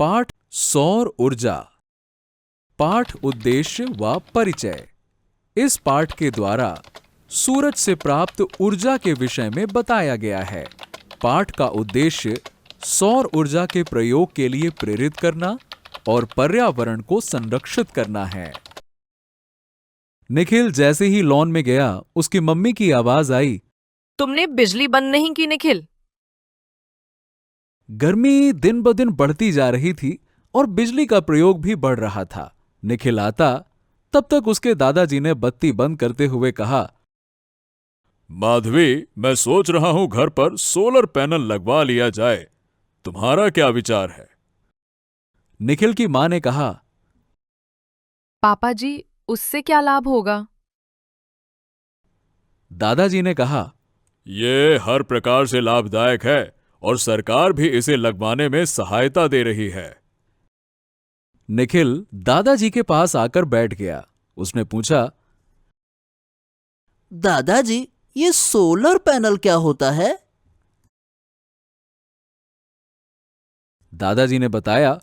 पाठ सौर ऊर्जा। पाठ उद्देश्य व परिचय। इस पाठ के द्वारा सूरज से प्राप्त ऊर्जा के विषय में बताया गया है। पाठ का उद्देश्य सौर ऊर्जा के प्रयोग के लिए प्रेरित करना और पर्यावरण को संरक्षित करना है। निखिल जैसे ही लॉन में गया, उसकी मम्मी की आवाज आई, तुमने बिजली बंद नहीं की निखिल। गर्मी दिन ब दिन बढ़ती जा रही थी और बिजली का प्रयोग भी बढ़ रहा था। निखिल आता तब तक उसके दादाजी ने बत्ती बंद करते हुए कहा, माधवी, मैं सोच रहा हूं घर पर सोलर पैनल लगवा लिया जाए। तुम्हारा क्या विचार है? निखिल की मां ने कहा, पापा जी, उससे क्या लाभ होगा? दादाजी ने कहा, ये हर प्रकार से लाभदायक है और सरकार भी इसे लगवाने में सहायता दे रही है। निखिल दादाजी के पास आकर बैठ गया। उसने पूछा, दादाजी, ये सोलर पैनल क्या होता है? दादाजी ने बताया,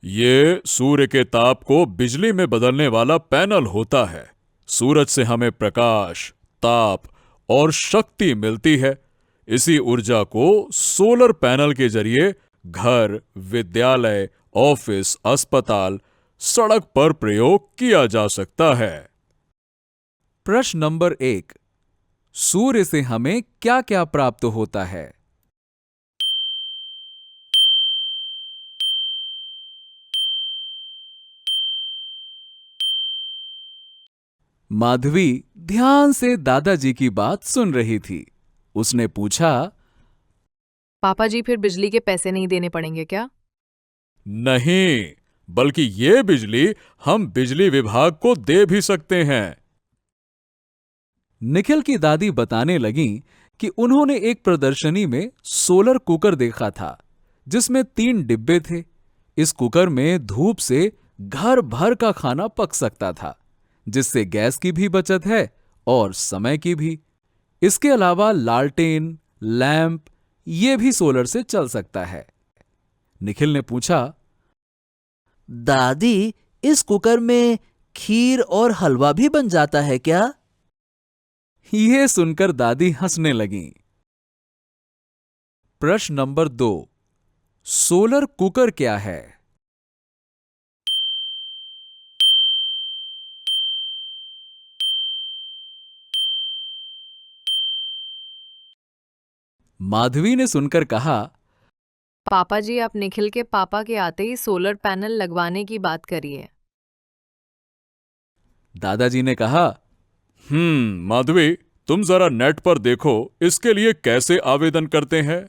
ये सूर्य के ताप को बिजली में बदलने वाला पैनल होता है। सूरज से हमें प्रकाश, ताप और शक्ति मिलती है। इसी ऊर्जा को सोलर पैनल के जरिए घर, विद्यालय, ऑफिस, अस्पताल, सड़क पर प्रयोग किया जा सकता है। प्रश्न नंबर 1, सूर्य से हमें क्या क्या प्राप्त होता है? माधवी ध्यान से दादाजी की बात सुन रही थी। उसने पूछा, पापा जी, फिर बिजली के पैसे नहीं देने पड़ेंगे क्या? नहीं, बल्कि ये बिजली हम बिजली विभाग को दे भी सकते हैं। निखिल की दादी बताने लगी कि उन्होंने एक प्रदर्शनी में सोलर कुकर देखा था जिसमें 3 डिब्बे थे। इस कुकर में धूप से घर भर का खाना पक सकता था, जिससे गैस की भी बचत है और समय की भी। इसके अलावा लालटेन, लैंप ये भी सोलर से चल सकता है। निखिल ने पूछा, दादी, इस कुकर में खीर और हलवा भी बन जाता है क्या? यह सुनकर दादी हंसने लगीं। प्रश्न नंबर 2, सोलर कुकर क्या है? माधवी ने सुनकर कहा, पापा जी, आप निखिल के पापा के आते ही सोलर पैनल लगवाने की बात करिए। दादाजी ने कहा, माधवी, तुम जरा नेट पर देखो इसके लिए कैसे आवेदन करते हैं।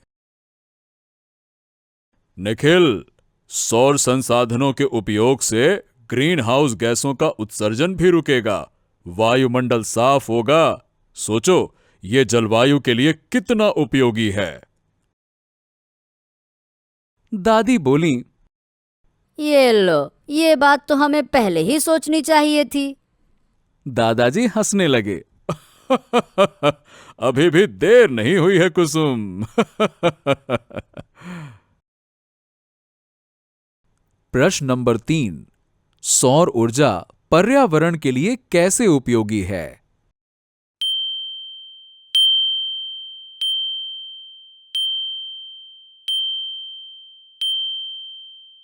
निखिल, सौर संसाधनों के उपयोग से ग्रीन हाउस गैसों का उत्सर्जन भी रुकेगा, वायुमंडल साफ होगा। सोचो, ये जलवायु के लिए कितना उपयोगी है। दादी बोली, ये लो, ये बात तो हमें पहले ही सोचनी चाहिए थी। दादाजी हंसने लगे। अभी भी देर नहीं हुई है कुसुम। प्रश्न नंबर 3, सौर ऊर्जा पर्यावरण के लिए कैसे उपयोगी है?